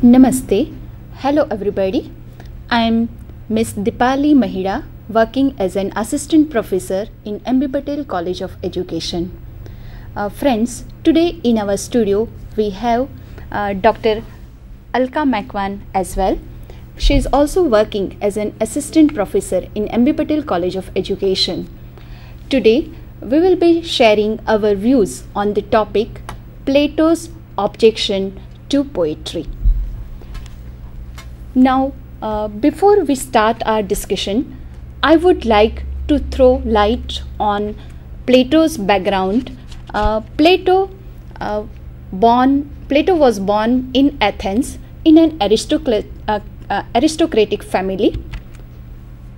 Namaste. Hello everybody. I am Miss Dipali Mahida, working as an assistant professor in MB Patel College of Education. Friends, today in our studio we have Dr. Alka Makwan as well. She is also working as an assistant professor in MB Patel College of Education. Today we will be sharing our views on the topic Plato's Objection to Poetry. Now, before we start our discussion, I would like to throw light on Plato's background. Plato was born in Athens in an aristocratic family.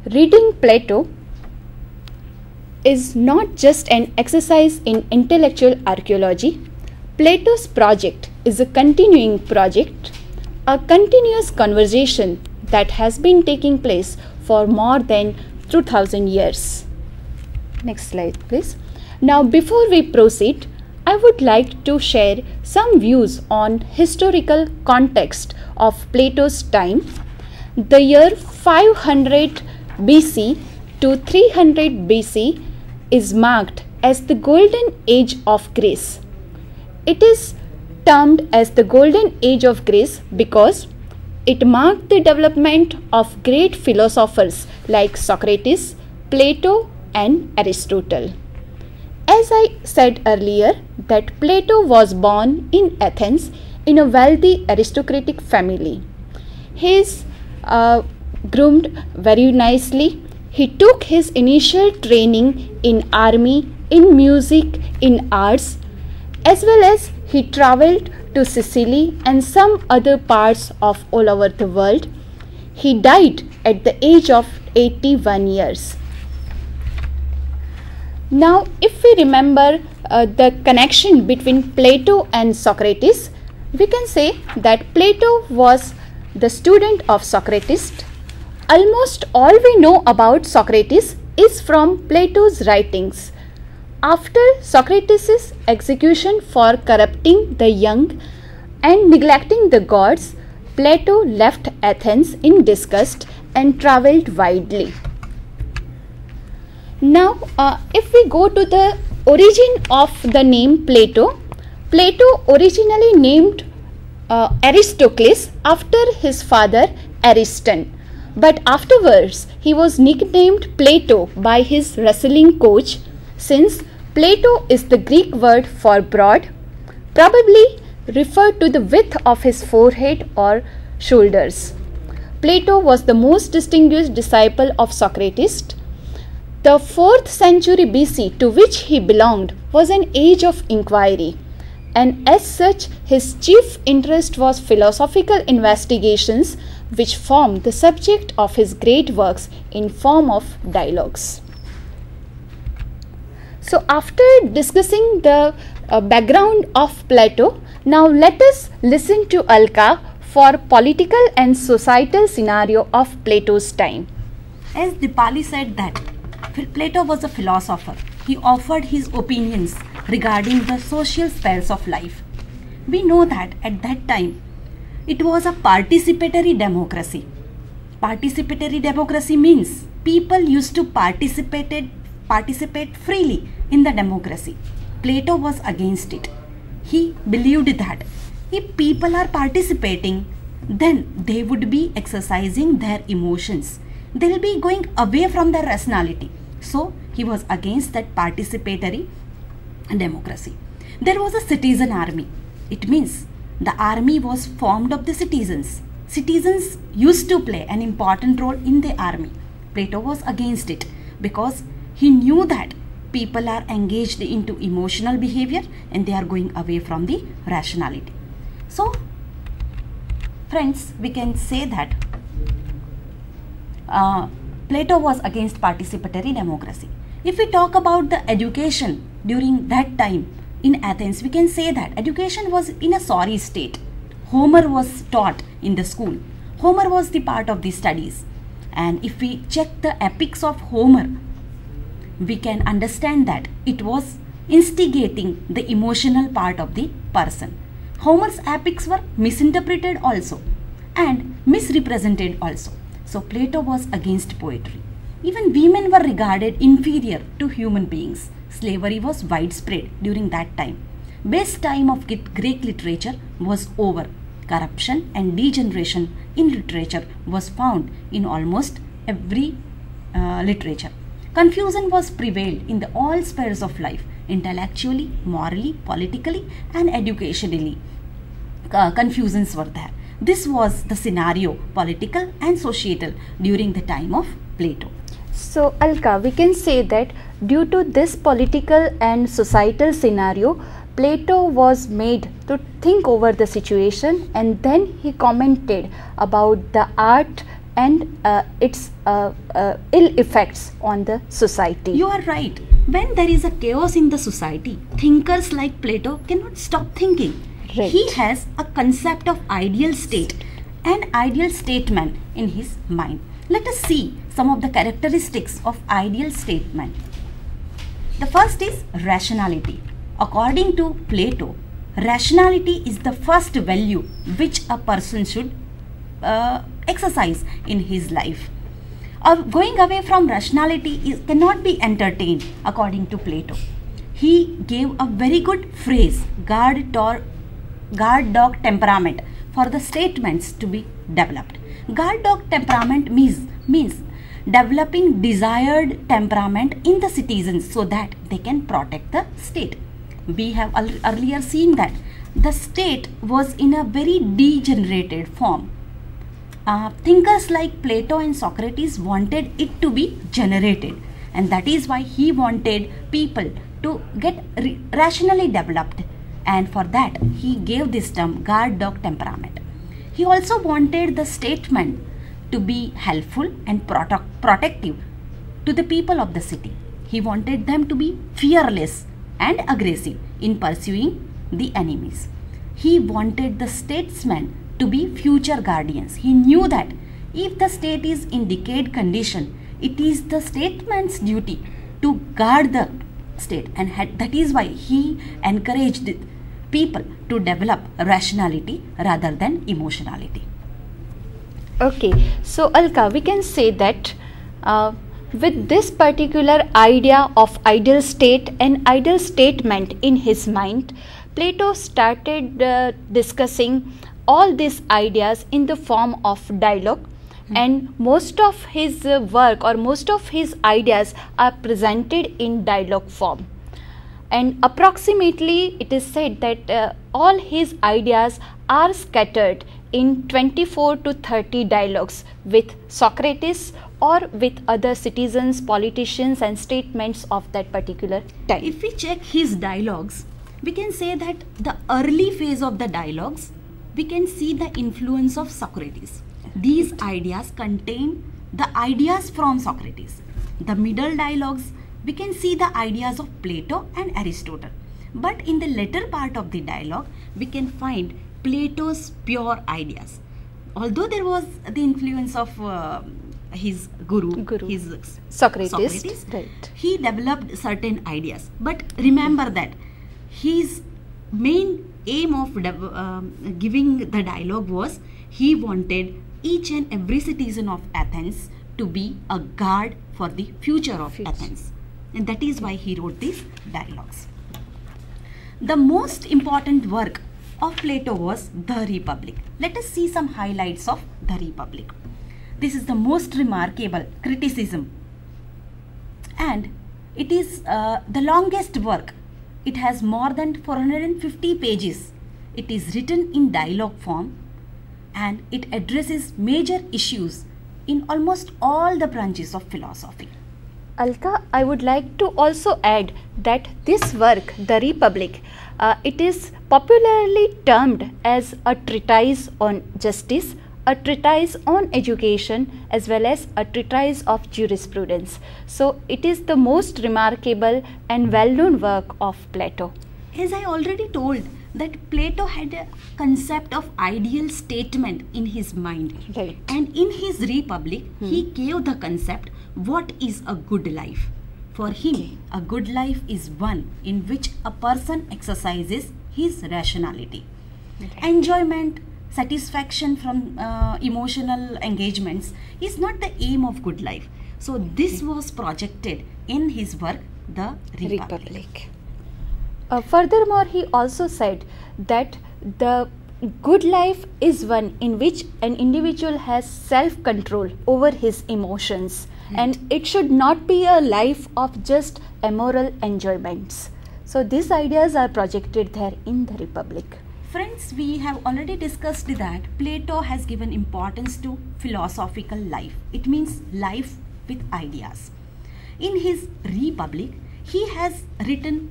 Reading Plato is not just an exercise in intellectual archaeology. Plato's project is a continuing project, a continuous conversation that has been taking place for more than 2000 years. Next slide, please. Now, before we proceed, I would like to share some views on historical context of Plato's time. The year 500 BC to 300 BC is marked as the golden age of Greece. It is termed as the golden age of Greece because it marked the development of great philosophers like Socrates, Plato and Aristotle. As I said earlier that Plato was born in Athens in a wealthy aristocratic family. He is groomed very nicely. He took his initial training in army, in music, in arts, as well as he travelled to Sicily and some other parts of all over the world. He died at the age of 81 years. Now, if we remember the connection between Plato and Socrates, we can say that Plato was the student of Socrates. Almost all we know about Socrates is from Plato's writings. After Socrates' execution for corrupting the young and neglecting the gods, Plato left Athens in disgust and travelled widely. Now, if we go to the origin of the name Plato, Plato originally named Aristocles after his father Ariston, but afterwards he was nicknamed Plato by his wrestling coach, since Plato is the Greek word for broad, probably referred to the width of his forehead or shoulders. Plato was the most distinguished disciple of Socrates. The 4th century BC, to which he belonged, was an age of inquiry, and as such his chief interest was philosophical investigations, which formed the subject of his great works in form of dialogues. So, after discussing the background of Plato, now let us listen to Alka for political and societal scenario of Plato's time. As Dipali said that Plato was a philosopher, he offered his opinions regarding the social spheres of life. We know that at that time it was a participatory democracy. Participatory democracy means people used to participate freely in the democracy. Plato was against it. He believed that if people are participating, then they would be exercising their emotions. They will be going away from their rationality. So he was against that participatory democracy. There was a citizen army. It means the army was formed of the citizens. Citizens used to play an important role in the army. Plato was against it because he knew that people are engaged into emotional behavior and they are going away from the rationality. So, friends, we can say that Plato was against participatory democracy. If we talk about the education during that time in Athens, we can say that education was in a sorry state. Homer was taught in the school. Homer was the part of the studies. And if we check the epics of Homer, we can understand that it was instigating the emotional part of the person. Homer's epics were misinterpreted also. and misrepresented also. So Plato was against poetry. Even women were regarded inferior to human beings. Slavery was widespread during that time. Best time of Greek literature was over. Corruption and degeneration in literature was found in almost every literature. Confusion was prevailed in all spheres of life, intellectually, morally, politically, and educationally. Confusions were there. This was the scenario, political and societal, during the time of Plato. So Alka, we can say that due to this political and societal scenario, Plato was made to think over the situation, and then he commented about the art and its ill effects on the society. You are right. When there is a chaos in the society, thinkers like Plato cannot stop thinking. Right. He has a concept of ideal state and ideal statement in his mind. Let us see some of the characteristics of ideal statement. The first is rationality. According to Plato, rationality is the first value which a person should exercise in his life. Going away from rationality cannot be entertained according to Plato. He gave a very good phrase, guard dog temperament, for the statements to be developed. Guard dog temperament means developing desired temperament in the citizens so that they can protect the state. We have earlier seen that the state was in a very degenerated form. Thinkers like Plato and Socrates wanted it to be generated, and that is why he wanted people to get rationally developed, and for that he gave this term guard dog temperament. He also wanted the statement to be helpful and protective to the people of the city. He wanted them to be fearless and aggressive in pursuing the enemies. He wanted the statesmen to be future guardians. He knew that if the state is in decayed condition, it is the statesman's duty to guard the state, and that is why he encouraged people to develop rationality rather than emotionality. Okay, so Alka, we can say that with this particular idea of ideal state and ideal statement in his mind, Plato started discussing all these ideas in the form of dialogue, and most of his work or most of his ideas are presented in dialogue form. And approximately it is said that all his ideas are scattered in 24 to 30 dialogues with Socrates or with other citizens, politicians and statements of that particular time. If we check his dialogues, we can say that the early phase of the dialogues, we can see the influence of Socrates. These ideas contain the ideas from Socrates. The middle dialogues, we can see the ideas of Plato and Aristotle. But in the later part of the dialogue, we can find Plato's pure ideas. Although there was the influence of his guru, his Socrates, right. He developed certain ideas. But remember that his main aim of giving the dialogue was he wanted each and every citizen of Athens to be a guard for the future of Athens. And that is why he wrote these dialogues. The most important work of Plato was The Republic. Let us see some highlights of The Republic. This is the most remarkable criticism, and it is the longest work. It has more than 450 pages. It is written in dialogue form, and it addresses major issues in almost all the branches of philosophy. Alka, I would like to also add that this work, The Republic, it is popularly termed as a treatise on justice, a treatise on education, as well as a treatise of jurisprudence. So it is the most remarkable and well-known work of Plato. As I already told, that Plato had a concept of ideal statement in his mind. Right. And in his Republic, he gave the concept, what is a good life? For him, a good life is one in which a person exercises his rationality. Enjoyment, satisfaction from emotional engagements is not the aim of good life. So this was projected in his work, The Republic. Furthermore, he also said that the good life is one in which an individual has self-control over his emotions, and it should not be a life of just immoral enjoyments. So these ideas are projected there in The Republic. Friends, we have already discussed that Plato has given importance to philosophical life. It means life with ideas. In his Republic, he has written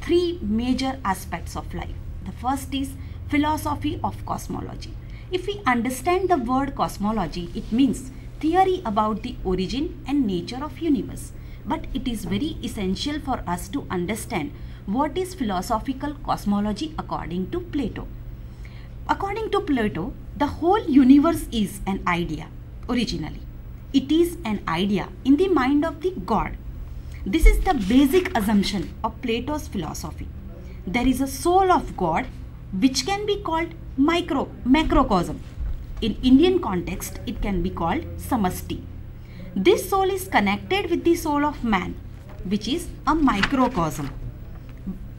three major aspects of life. The first is philosophy of cosmology. If we understand the word cosmology, it means theory about the origin and nature of universe. But it is very essential for us to understand what is philosophical cosmology according to Plato. According to Plato, the whole universe is an idea originally. It is an idea in the mind of the God. This is the basic assumption of Plato's philosophy. There is a soul of God which can be called macrocosm. In Indian context, it can be called samasti. This soul is connected with the soul of man, which is a microcosm.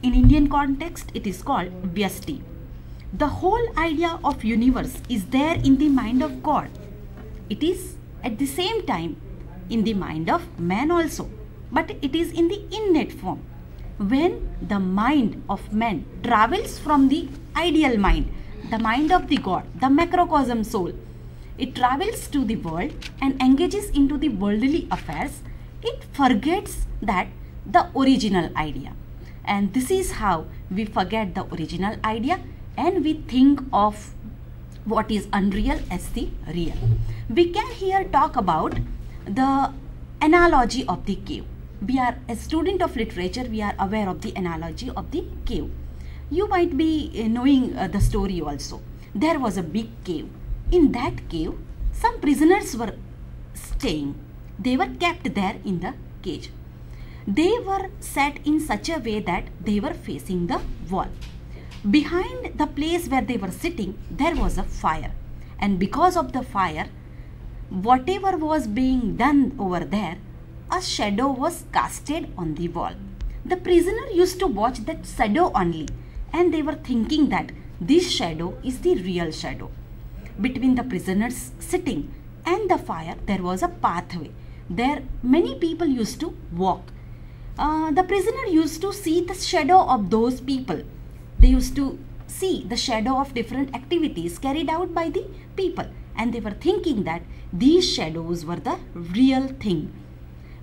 In Indian context, it is called vyasti. The whole idea of universe is there in the mind of God. It is at the same time in the mind of man also, but it is in the innate form. When the mind of man travels from the ideal mind, the mind of the God, the macrocosm soul, it travels to the world and engages into the worldly affairs, it forgets that the original idea. And this is how we forget the original idea and we think of what is unreal as the real. We can here talk about the analogy of the cave. We are a student of literature, we are aware of the analogy of the cave. You might be knowing the story also. There was a big cave. In that cave, some prisoners were staying. They were kept there in the cage. They were set in such a way that they were facing the wall. Behind the place where they were sitting, there was a fire. And because of the fire, whatever was being done over there, a shadow was casted on the wall. The prisoner used to watch that shadow only, and they were thinking that this shadow is the real shadow. Between the prisoners sitting and the fire, there was a pathway. There many people used to walk. The prisoner used to see the shadow of those people. They used to see the shadow of different activities carried out by the people, and they were thinking that these shadows were the real thing.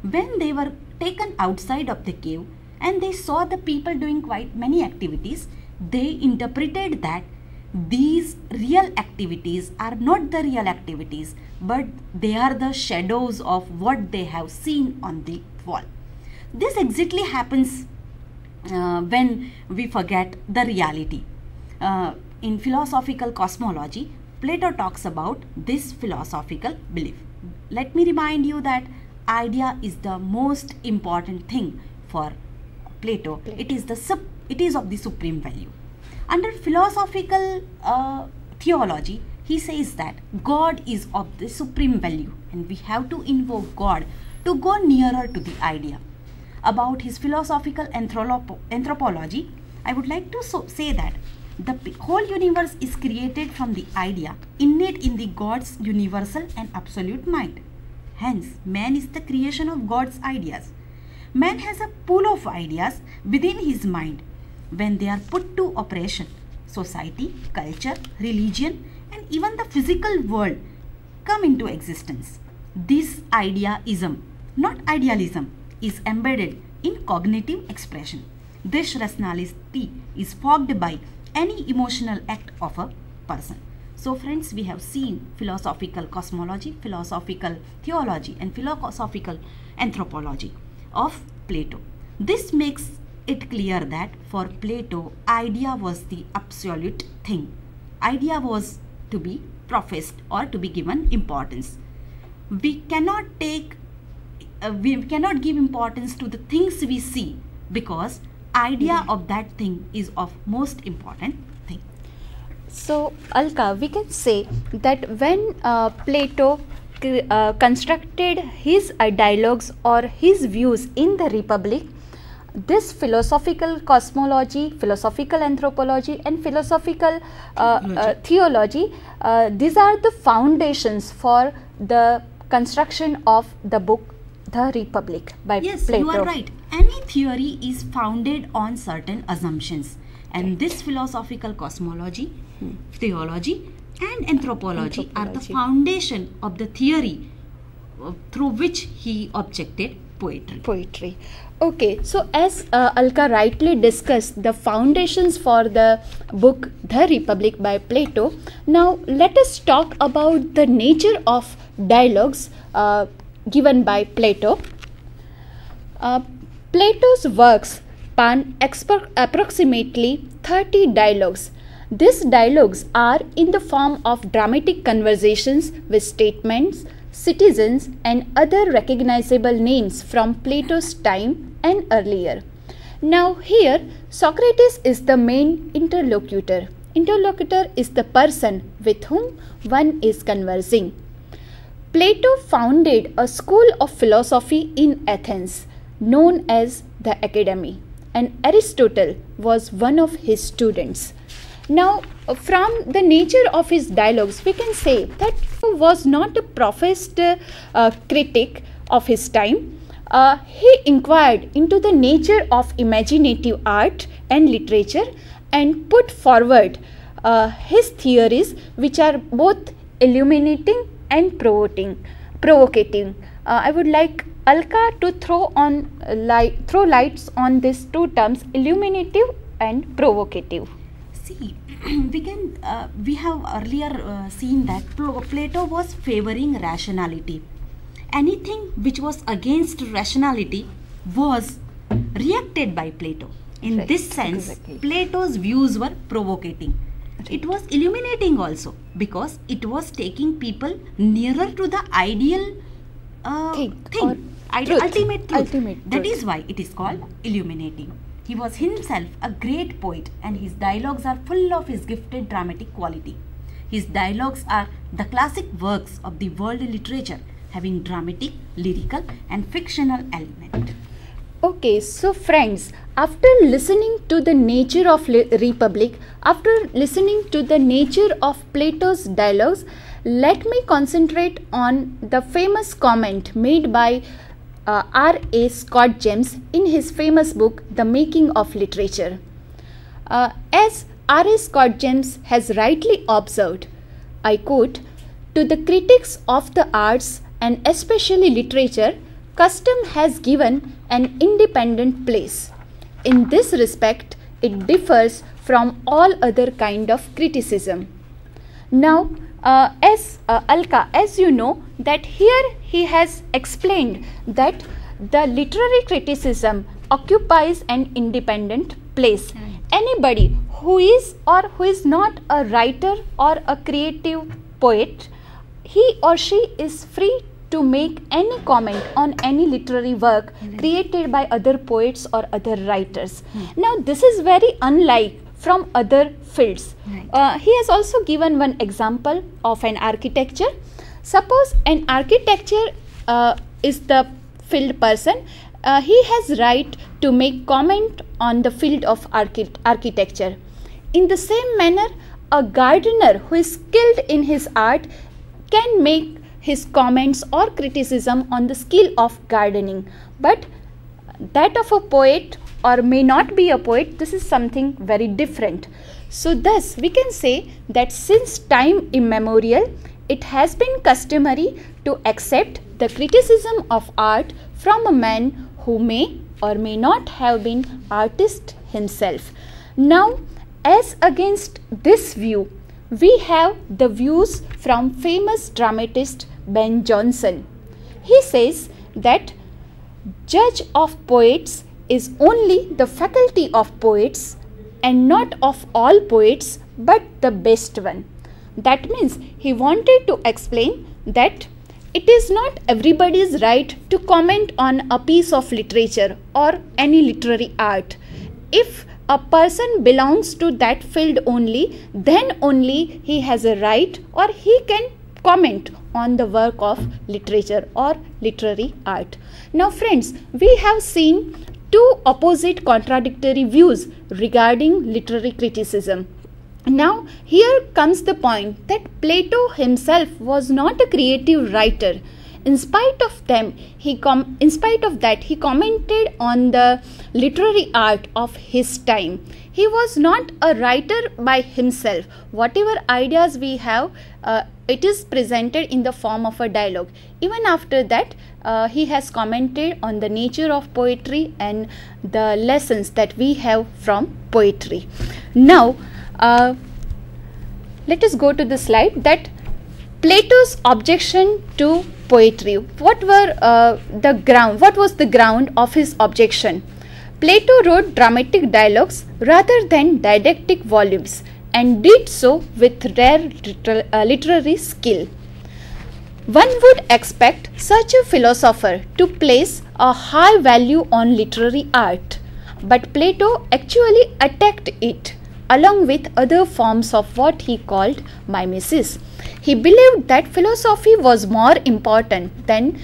When they were taken outside of the cave and they saw the people doing quite many activities, they interpreted that these real activities are not the real activities, but they are the shadows of what they have seen on the wall. This exactly happens when we forget the reality. In philosophical cosmology, Plato talks about this philosophical belief. Let me remind you that idea is the most important thing for Plato. It is of the supreme value. Under philosophical theology, he says that God is of the supreme value and we have to invoke God to go nearer to the idea. About his philosophical anthropology, I would like to say that the whole universe is created from the idea innate in the God's universal and absolute mind. Hence, man is the creation of God's ideas. Man has a pool of ideas within his mind. When they are put to operation, society, culture, religion, and even the physical world come into existence. This ideaism, not idealism, is embedded in cognitive expression. This rationality is fogged by any emotional act of a person. So friends, we have seen philosophical cosmology, philosophical theology and philosophical anthropology of Plato. This makes it clear that for Plato, idea was the absolute thing. Idea was to be professed or to be given importance. We cannot give importance to the things we see because idea of that thing is of most important thing. So, Alka, we can say that when Plato constructed his dialogues or his views in the Republic, this philosophical cosmology, philosophical anthropology and philosophical theology, these are the foundations for the construction of the book The Republic by Plato. Yes, you are right. Any theory is founded on certain assumptions, and this philosophical cosmology, theology and anthropology are the foundation of the theory through which he objected poetry. Okay, so as Alka rightly discussed the foundations for the book The Republic by Plato, now let us talk about the nature of dialogues given by Plato. Plato's works span approximately 30 dialogues. These dialogues are in the form of dramatic conversations with statements, citizens and other recognizable names from Plato's time and earlier. Now here Socrates is the main interlocutor. Interlocutor is the person with whom one is conversing. Plato founded a school of philosophy in Athens known as the Academy, and Aristotle was one of his students. Now, from the nature of his dialogues, we can say that he was not a professed critic of his time. He inquired into the nature of imaginative art and literature and put forward his theories, which are both illuminating and provocating. I would like Alka to throw lights on these two terms, illuminative and provocative. See, we have earlier seen that Plato was favoring rationality. Anything which was against rationality was reacted by Plato. In this sense, Plato's views were provocating. It was illuminating also, because it was taking people nearer to the ideal ultimate truth. That is why it is called illuminating. He was himself a great poet, and his dialogues are full of his gifted dramatic quality. His dialogues are the classic works of the world literature, having dramatic, lyrical and fictional element. Okay, so friends, after listening to the nature of Republic, after listening to the nature of Plato's dialogues, let me concentrate on the famous comment made by R.A. Scott James in his famous book, The Making of Literature. As R.A. Scott James has rightly observed, I quote, "To the critics of the arts and especially literature, custom has given an independent place. In this respect, it differs from all other kind of criticism." Now, Alka, as you know, that here he has explained that the literary criticism occupies an independent place. Anybody who is or who is not a writer or a creative poet, he or she is free to make any comment on any literary work created by other poets or other writers. Now, this is very unlike from other fields. He has also given one example of an architecture. Suppose an architecture is the field person. He has right to make comment on the field of architecture. In the same manner, a gardener who is skilled in his art can make his comments or criticism on the skill of gardening. But that of a poet or may not be a poet, this is something very different. So thus we can say that since time immemorial, it has been customary to accept the criticism of art from a man who may or may not have been artist himself. Now, as against this view, we have the views from famous dramatist Ben Jonson. He says that judge of poets is only the faculty of poets and not of all poets but the best one. That means he wanted to explain that it is not everybody's right to comment on a piece of literature or any literary art. If a person belongs to that field only, then only he has a right or he can comment on the work of literature or literary art. Now friends, we have seen two opposite contradictory views regarding literary criticism. Now here comes the point that Plato himself was not a creative writer. In spite of that, he commented on the literary art of his time. He was not a writer by himself. Whatever ideas we have, it is presented in the form of a dialogue. Even after that, he has commented on the nature of poetry and the lessons that we have from poetry. Now, let us go to the slide that Plato's objection to poetry. What was the ground of his objection? Plato wrote dramatic dialogues rather than didactic volumes and did so with rare literary skill. One would expect such a philosopher to place a high value on literary art, but Plato actually attacked it along with other forms of what he called mimesis. He believed that philosophy was more important than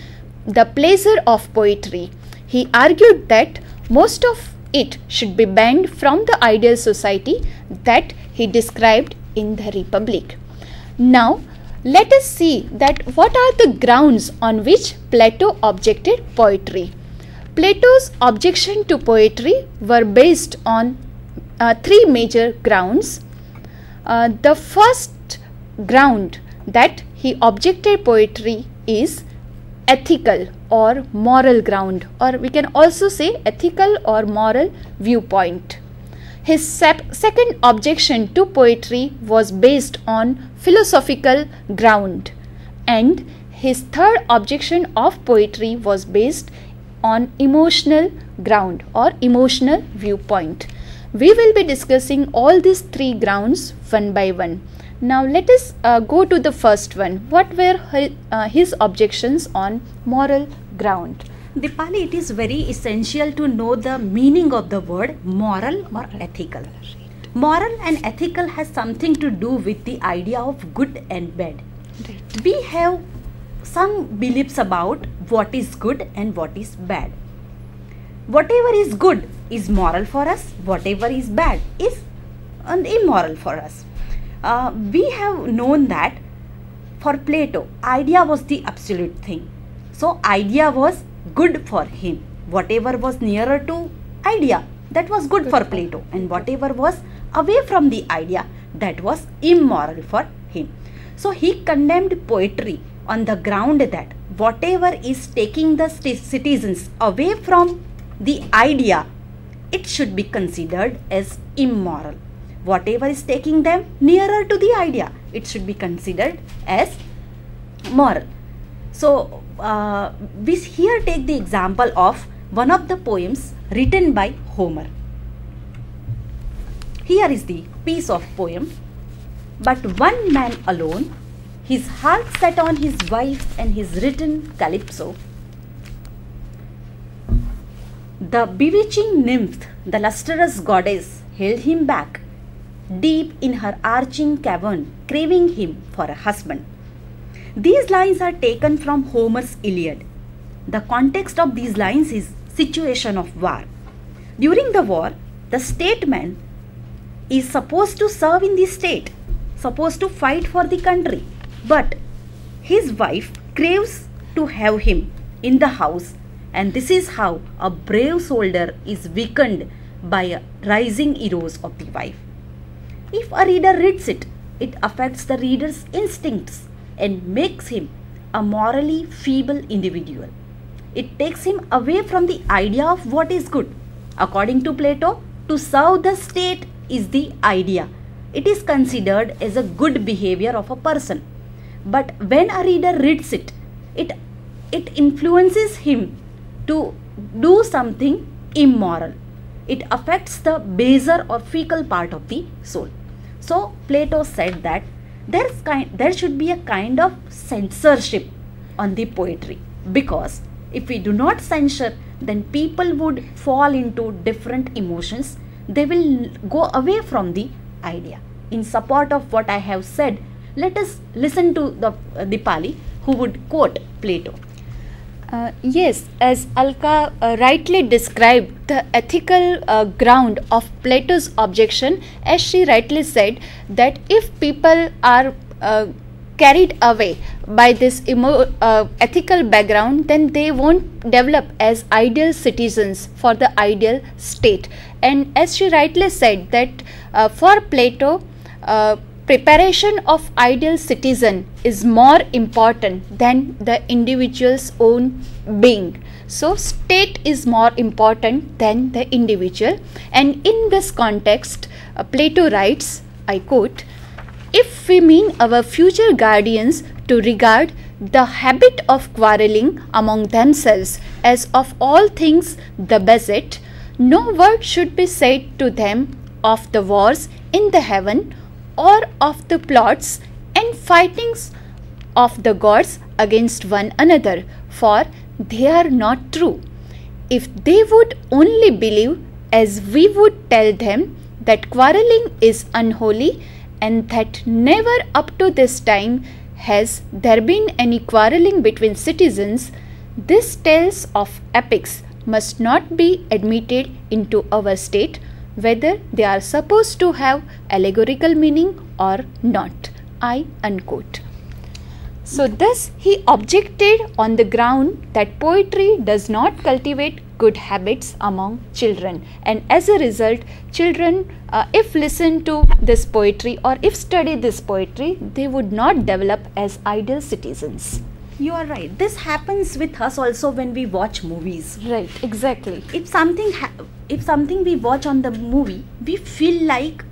the pleasure of poetry. He argued that most of it should be banned from the ideal society that he described in the Republic. Now, let us see that what are the grounds on which Plato objected poetry. Plato's objection to poetry were based on three major grounds. The first ground that he objected poetry is ethical or moral ground, or we can also say ethical or moral viewpoint. His second objection to poetry was based on philosophical ground, and his third objection of poetry was based on emotional ground or emotional viewpoint. We will be discussing all these three grounds one by one. Now let us go to the first one. What were his objections on moral ground? Dipali, it is very essential to know the meaning of the word moral or ethical. Moral and ethical has something to do with the idea of good and bad. Right. We have some beliefs about what is good and what is bad. Whatever is good is moral for us, whatever is bad is immoral for us. We have known that for Plato, idea was the absolute thing. So idea was good for him. Whatever was nearer to idea, that was good for Plato, and whatever was away from the idea, that was immoral for him. So he condemned poetry on the ground that whatever is taking the citizens away from the idea, it should be considered as immoral. Whatever is taking them nearer to the idea, it should be considered as moral. So we here take the example of one of the poems written by Homer. Here is the piece of poem. But one man alone, his heart set on his wife and his written calypso. The bewitching nymph, the lustrous goddess, held him back, deep in her arching cavern, craving him for a husband. These lines are taken from Homer's Iliad. The context of these lines is situation of war. During the war, the statesman is supposed to serve in the state, supposed to fight for the country, but his wife craves to have him in the house, and this is how a brave soldier is weakened by rising eros of the wife. If a reader reads it, it affects the reader's instincts and makes him a morally feeble individual. It takes him away from the idea of what is good. According to Plato, to serve the state is the idea. It is considered as a good behavior of a person. But when a reader reads it, it influences him to do something immoral. It affects the baser or fecal part of the soul. So Plato said that there should be a kind of censorship on the poetry, because if we do not censor, then people would fall into different emotions they will go away from the idea. In support of what I have said, let us listen to the Pali who would quote Plato. Yes, as Alka rightly described the ethical ground of Plato's objection, as she rightly said that if people are carried away by this ethical background, then they won't develop as ideal citizens for the ideal state. And as she rightly said that for Plato, preparation of ideal citizen is more important than the individual's own being. So state is more important than the individual, and in this context Plato writes, I quote, "If we mean our future guardians to regard the habit of quarrelling among themselves as of all things the best, no word should be said to them of the wars in the heaven or of the plots and fightings of the gods against one another, for they are not true. If they would only believe as we would tell them that quarrelling is unholy, and that never up to this time has there been any quarrelling between citizens, these tales of epics must not be admitted into our state, whether they are supposed to have allegorical meaning or not." I unquote. So thus he objected on the ground that poetry does not cultivate good habits among children, and as a result children if listen to this poetry or if study this poetry, they would not develop as ideal citizens. You are right. This happens with us also when we watch movies. Right, exactly. If something we watch on the movie, we feel like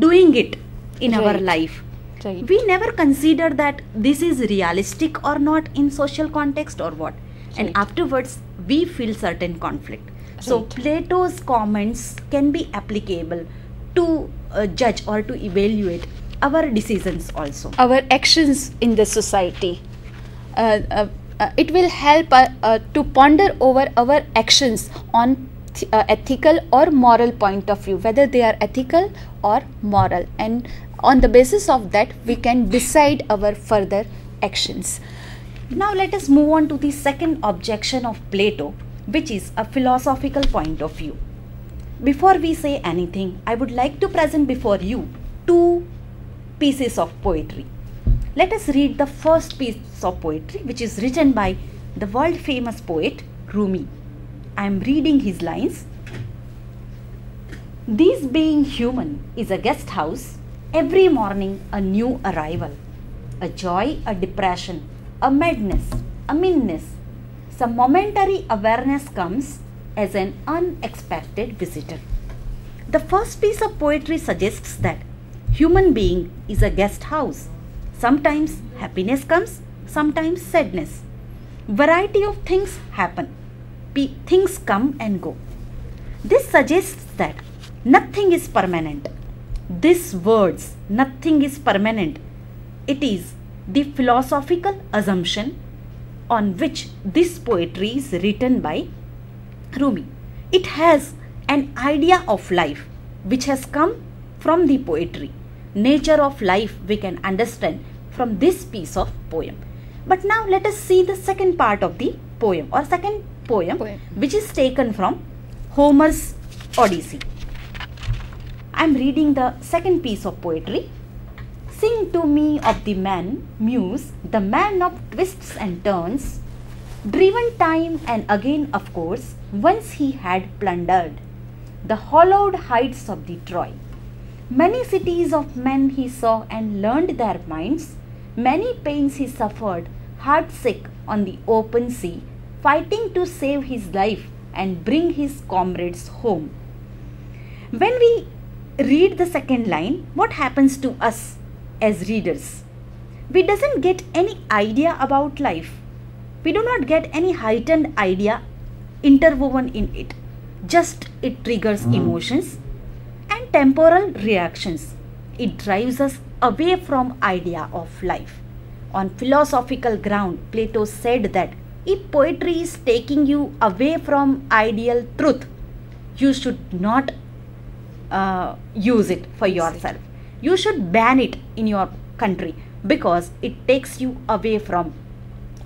doing it in our life. Right. We never consider that this is realistic or not in social context or what. And afterwards, we feel certain conflict. So Plato's comments can be applicable to judge or to evaluate our decisions also. Our actions in the society. It will help to ponder over our actions on ethical or moral point of view, whether they are ethical or moral, and on the basis of that we can decide our further actions. Now let us move on to the second objection of Plato, which is a philosophical point of view. Before we say anything, I would like to present before you two pieces of poetry. Let us read the first piece of poetry, which is written by the world famous poet Rumi. I am reading his lines. "This being human is a guest house, every morning a new arrival, a joy, a depression, a madness, a meanness. Some momentary awareness comes as an unexpected visitor." The first piece of poetry suggests that human being is a guest house. Sometimes happiness comes, sometimes sadness. Variety of things happen. Things come and go. This suggests that nothing is permanent. These words, nothing is permanent, it is the philosophical assumption on which this poetry is written by Rumi. It has an idea of life which has come from the poetry. Nature of life we can understand from this piece of poem. But now let us see the second part of the poem, or second poem. Which is taken from Homer's Odyssey. I am reading the second piece of poetry. "Sing to me of the man, muse, the man of twists and turns, driven time and again of course, once he had plundered the hollowed heights of the Troy. Many cities of men he saw and learned their minds, many pains he suffered, heartsick on the open sea, fighting to save his life and bring his comrades home." When we read the second line, what happens to us as readers? We doesn't get any idea about life. We do not get any heightened idea interwoven in it. Just it triggers emotions and temporal reactions. It drives us away from idea of life. On philosophical ground, Plato said that if poetry is taking you away from ideal truth, you should not use it for yourself. You should ban it in your country because it takes you away from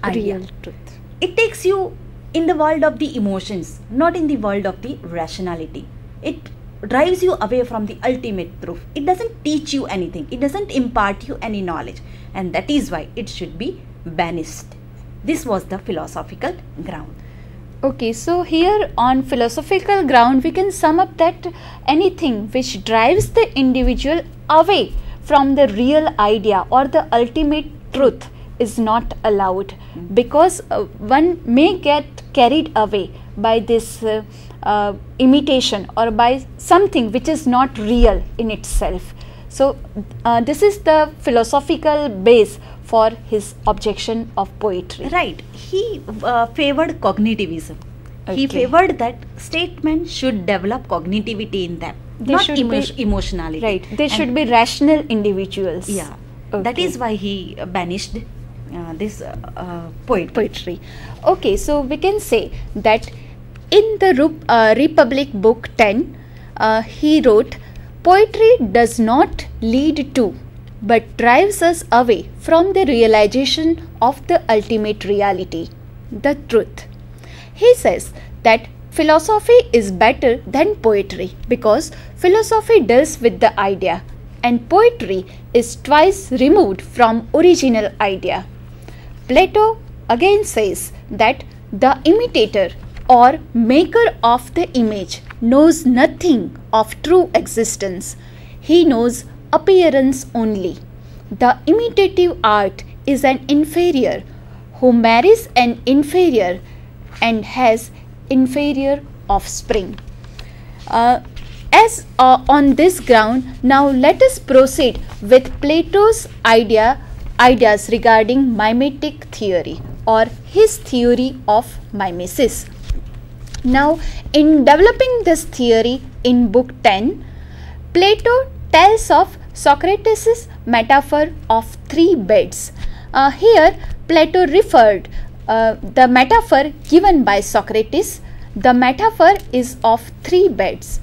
idea. Real truth. It takes you in the world of the emotions, not in the world of the rationality. It drives you away from the ultimate truth. It doesn't teach you anything. It doesn't impart you any knowledge. And that is why it should be banished. This was the philosophical ground. Okay, so here on philosophical ground we can sum up that anything which drives the individual away from the real idea or the ultimate truth is not allowed, because one may get carried away by this imitation or by something which is not real in itself. So this is the philosophical base for his objection of poetry. Right. He favored cognitivism. Okay. He favored that statement should develop cognitivity in them, They not should be- emotionality. Right, they should be rational individuals. Yeah. Okay. That is why he banished this poetry. Okay, so we can say that in the Republic Book 10, he wrote, poetry does not lead to but drives us away from the realization of the ultimate reality, the truth. He says that philosophy is better than poetry because philosophy deals with the idea and poetry is twice removed from original idea. Plato again says that the imitator or maker of the image knows nothing of true existence. He knows appearance only. The imitative art is an inferior who marries an inferior and has inferior offspring. On this ground, now let us proceed with Plato's ideas regarding mimetic theory or his theory of mimesis. Now, in developing this theory in Book 10, Plato tells of Socrates' metaphor of 3 beds. Here, Plato referred the metaphor given by Socrates. The metaphor is of 3 beds.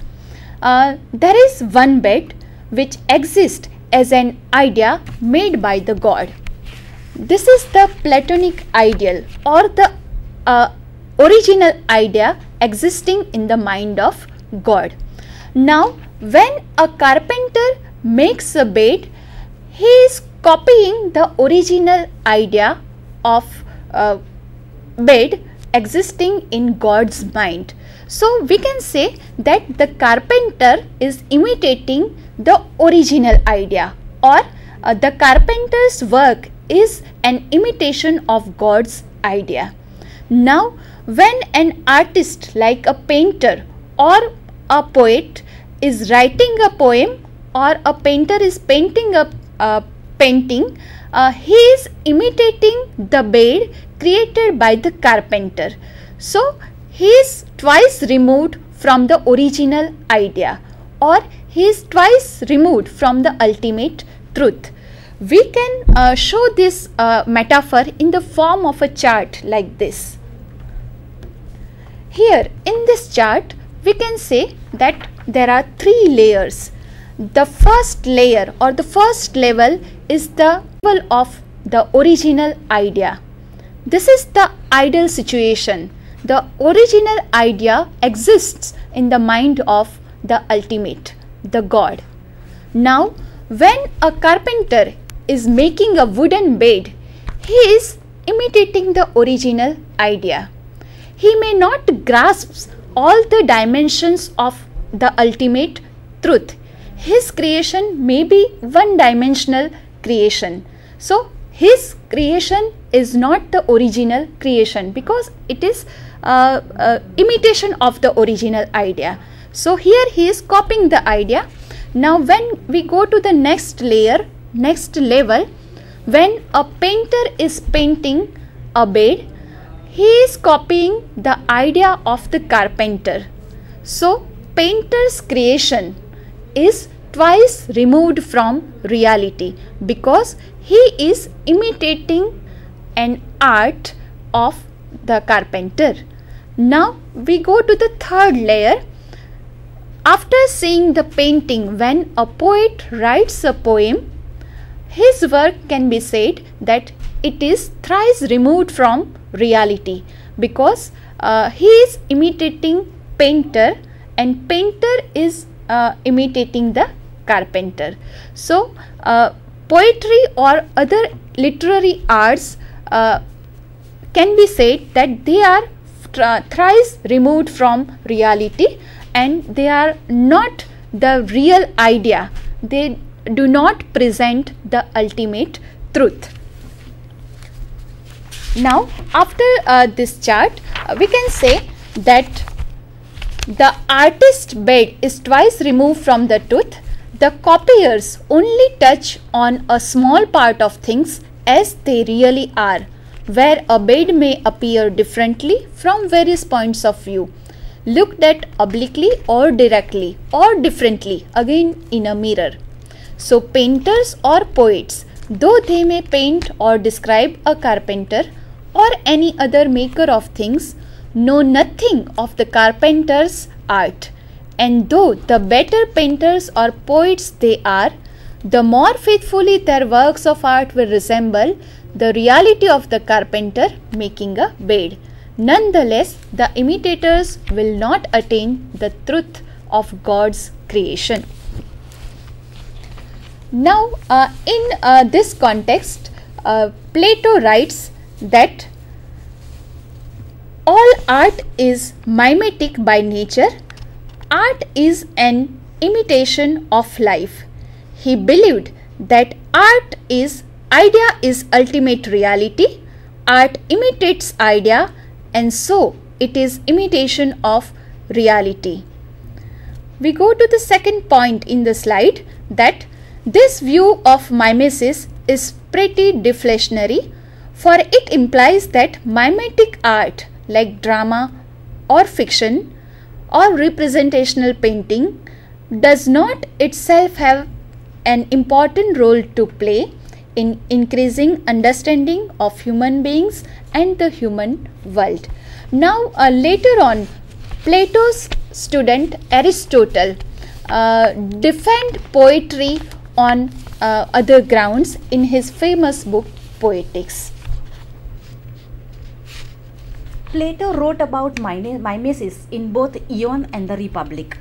There is one bed which exists as an idea made by the god. This is the Platonic ideal or the original idea existing in the mind of God. Now, when a carpenter makes a bed, he is copying the original idea of bed existing in God's mind. So we can say that the carpenter is imitating the original idea, or the carpenter's work is an imitation of God's idea. Now, when an artist like a painter or a poet is writing a poem or a painter is painting a painting, he is imitating the bed created by the carpenter. So, he is twice removed from the original idea, or he is twice removed from the ultimate truth. We can show this metaphor in the form of a chart like this. Here in this chart, we can say that there are 3 layers. The first layer or the first level is the level of the original idea. This is the ideal situation. The original idea exists in the mind of the ultimate, the God. Now, when a carpenter is making a wooden bed, he is imitating the original idea. He may not grasp all the dimensions of the ultimate truth. His creation may be one-dimensional creation. So, his creation is not the original creation because it is imitation of the original idea. So, here he is copying the idea. Now, when we go to the next layer, next level, when a painter is painting a bed, he is copying the idea of the carpenter. So, painter's creation is twice removed from reality because he is imitating an art of the carpenter. Now, we go to the third layer. After seeing the painting, when a poet writes a poem, his work can be said that it is thrice removed from reality, because he is imitating painter and painter is imitating the carpenter. So poetry or other literary arts can be said that they are thrice removed from reality, and they are not the real idea. They do not present the ultimate truth. Now, after this chart, we can say that the artist's bed is twice removed from the truth. The copiers only touch on a small part of things as they really are, where a bed may appear differently from various points of view, looked at obliquely or directly or differently, again in a mirror. So painters or poets, though they may paint or describe a carpenter or any other maker of things, know nothing of the carpenter's art. And though the better painters or poets they are, the more faithfully their works of art will resemble the reality of the carpenter making a bed. Nonetheless, the imitators will not attain the truth of God's creation. Now, in this context, Plato writes that all art is mimetic by nature. Art is an imitation of life. He believed that idea is ultimate reality. Art imitates idea, and so it is imitation of reality. We go to the second point in the slide, that this view of mimesis is pretty deflationary, for it implies that mimetic art like drama or fiction or representational painting does not itself have an important role to play in increasing understanding of human beings and the human world. Now, later on, Plato's student Aristotle defended poetry on other grounds in his famous book Poetics. Plato wrote about mimesis in both Ion and the Republic.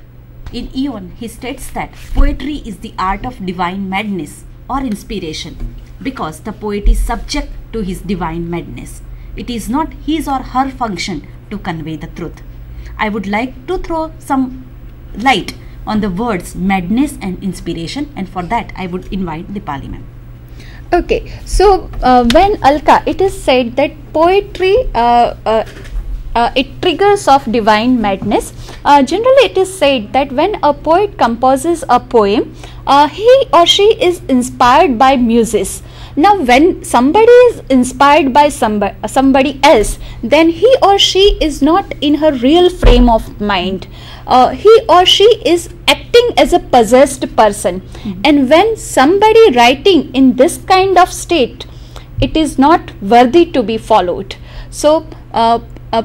In Ion, he states that poetry is the art of divine madness or inspiration, because the poet is subject to his divine madness. It is not his or her function to convey the truth. I would like to throw some light on the words madness and inspiration, and for that I would invite Dipali ma'am. Okay, so when Alka, it is said that poetry it triggers of divine madness. Generally, it is said that when a poet composes a poem, he or she is inspired by muses. Now, when somebody is inspired by somebody else, then he or she is not in her real frame of mind. He or she is acting as a possessed person. And when somebody writing in this kind of state, it is not worthy to be followed. So,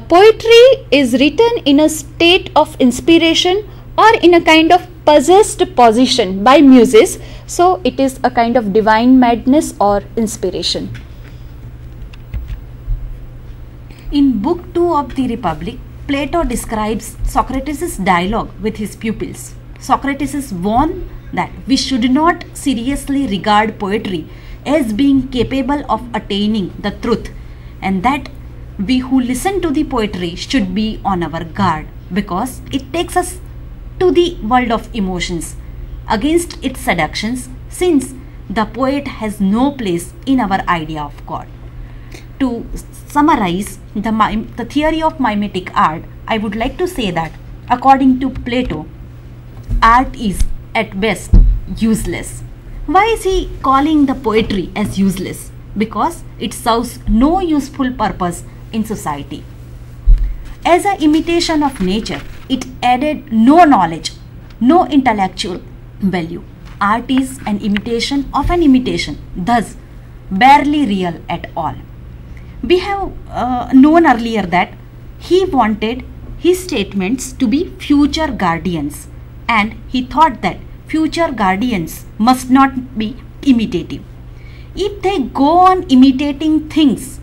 poetry is written in a state of inspiration or in a kind of possessed position by muses. So, it is a kind of divine madness or inspiration. In Book 2 of the Republic, Plato describes Socrates' dialogue with his pupils. Socrates warns that we should not seriously regard poetry as being capable of attaining the truth, and that we who listen to the poetry should be on our guard, because it takes us to the world of emotions, against its seductions, since the poet has no place in our idea of God. To summarize the theory of mimetic art, I would like to say that according to Plato, art is at best useless. Why is he calling the poetry as useless? Because it serves no useful purpose in society. As an imitation of nature, it added no knowledge, no intellectual value. Art is an imitation of an imitation, thus barely real at all. We have known earlier that he wanted his statements to be future guardians, and he thought that future guardians must not be imitative. If they go on imitating things,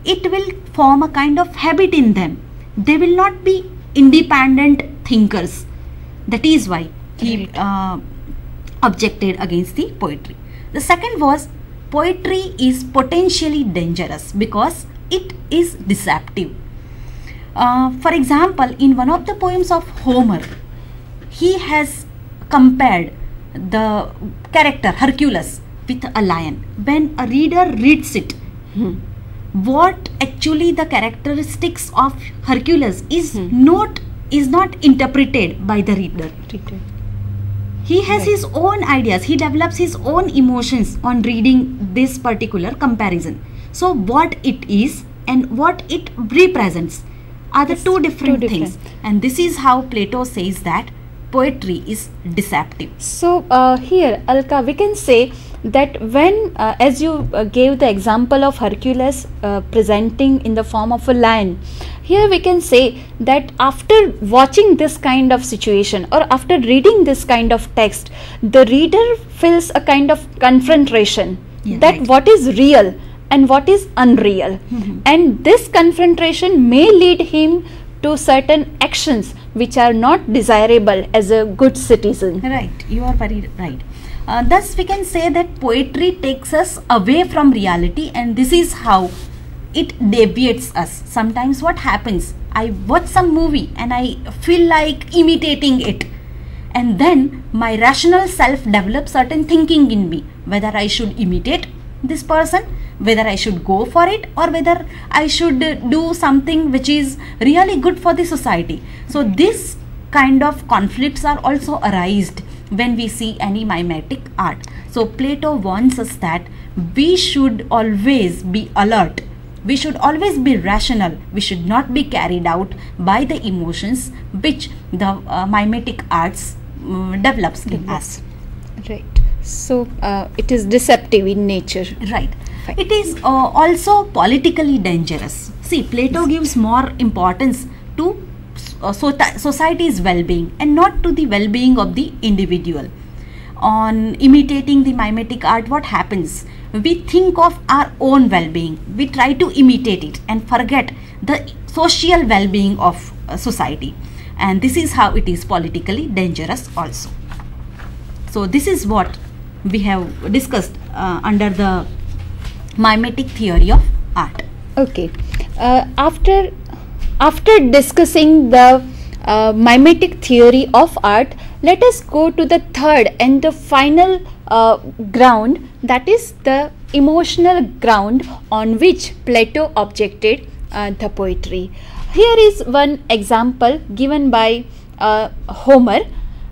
it will form a kind of habit in them. They will not be independent thinkers. That is why he objected against the poetry. The second was, poetry is potentially dangerous because it is deceptive. For example, in one of the poems of Homer, he has compared the character Hercules with a lion. When a reader reads it, what actually the characteristics of Hercules is not interpreted by the reader. He has his own ideas. He develops his own emotions on reading this particular comparison. So what it is and what it represents are the two different things. And this is how Plato says that poetry is deceptive. So here, Alka, we can say that when, as you gave the example of Hercules presenting in the form of a lion, here we can say that after watching this kind of situation or after reading this kind of text, the reader feels a kind of confrontation that what is real and what is unreal. And this confrontation may lead him to certain actions which are not desirable as a good citizen. Right, you are very right. Thus we can say that poetry takes us away from reality, and this is how it deviates us. Sometimes what happens, I watch some movie and I feel like imitating it, and then my rational self develops certain thinking in me, whether I should imitate this person, whether I should go for it, or whether I should do something which is really good for the society. So this kind of conflicts are also arised when we see any mimetic art. So Plato warns us that we should always be alert. We should always be rational. We should not be carried out by the emotions which the mimetic arts develops in us. Right. So it is deceptive in nature. Right. It is also politically dangerous. See, Plato gives more importance to society's well-being and not to the well-being of the individual. On imitating the mimetic art, what happens? We think of our own well-being. We try to imitate it and forget the social well-being of society. And this is how it is politically dangerous also. So this is what we have discussed under the mimetic theory of art. Okay. After discussing the mimetic theory of art, let us go to the third and the final ground, that is the emotional ground on which Plato objected the poetry. Here is one example given by Homer,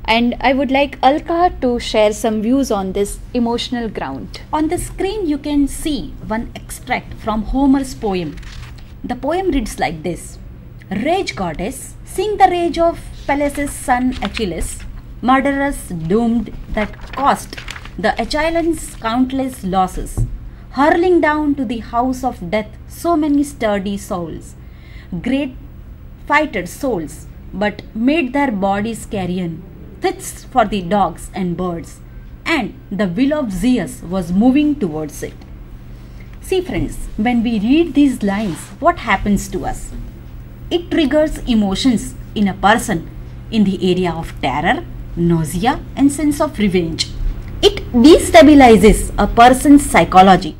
and I would like Alka to share some views on this emotional ground. On the screen you can see one extract from Homer's poem. The poem reads like this: Rage goddess, sing the rage of Peleus' son Achilles, murderous doomed that caused the Achaeans countless losses, hurling down to the house of death so many sturdy souls, great fighter souls, but made their bodies carrion, fits for the dogs and birds, and the will of Zeus was moving towards it. See friends, when we read these lines, what happens to us? It triggers emotions in a person in the area of terror, nausea, and sense of revenge. It destabilizes a person's psychology.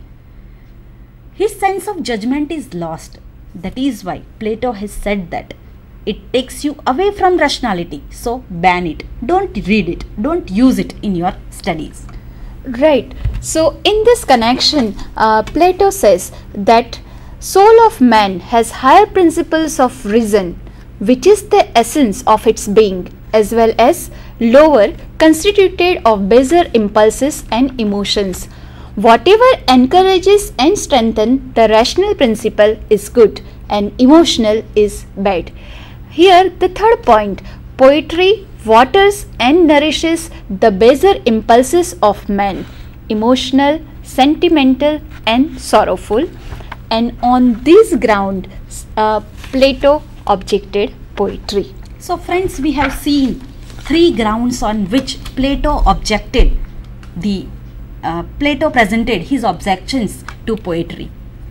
His sense of judgment is lost. That is why Plato has said that it takes you away from rationality. So ban it. Don't read it. Don't use it in your studies. Right. So in this connection, Plato says that soul of man has higher principles of reason, which is the essence of its being, as well as lower, constituted of baser impulses and emotions. Whatever encourages and strengthens the rational principle is good, and emotional is bad. Here the third point, poetry waters and nourishes the baser impulses of man, emotional, sentimental and sorrowful, and on this ground Plato objected poetry. So friends, we have seen three grounds on which Plato objected. Plato presented his objections to poetry.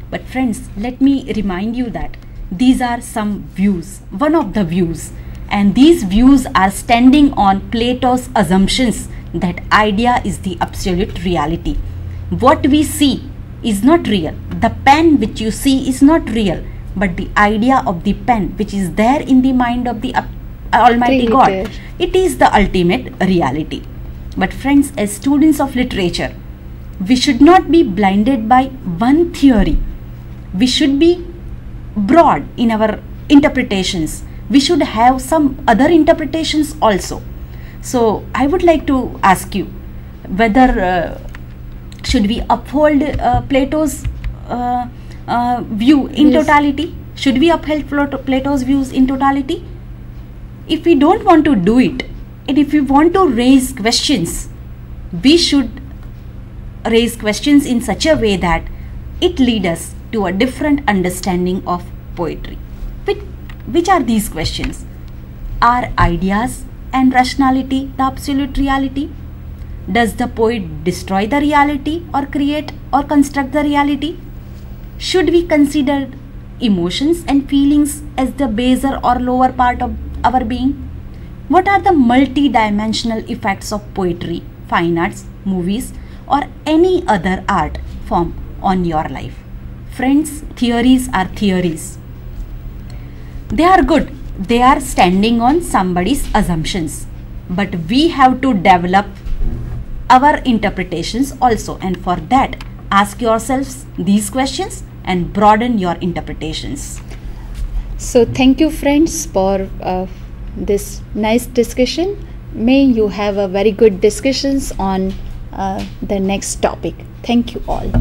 But friends, let me remind you that these are some views, one of the views, and these views are standing on Plato's assumptions that idea is the absolute reality. What we see is not real. The pen which you see is not real, but the idea of the pen which is there in the mind of the Almighty God, it is the ultimate reality. But friends, as students of literature, we should not be blinded by one theory. We should be broad in our interpretations. We should have some other interpretations also. So I would like to ask you whether should we uphold Plato's view in totality? Should we uphold Plato's views in totality? If we don't want to do it, and if we want to raise questions, we should raise questions in such a way that it leads us to a different understanding of poetry. Which are these questions? Are ideas and rationality the absolute reality? Does the poet destroy the reality or create or construct the reality? Should we consider emotions and feelings as the baser or lower part of our being? What are the multi-dimensional effects of poetry, fine arts, movies, or any other art form on your life? Friends, theories are theories. They are good. They are standing on somebody's assumptions. But we have to develop our interpretations also. And for that, ask yourselves these questions and broaden your interpretations. So thank you friends for this nice discussion. May you have a very good discussions on the next topic. Thank you all.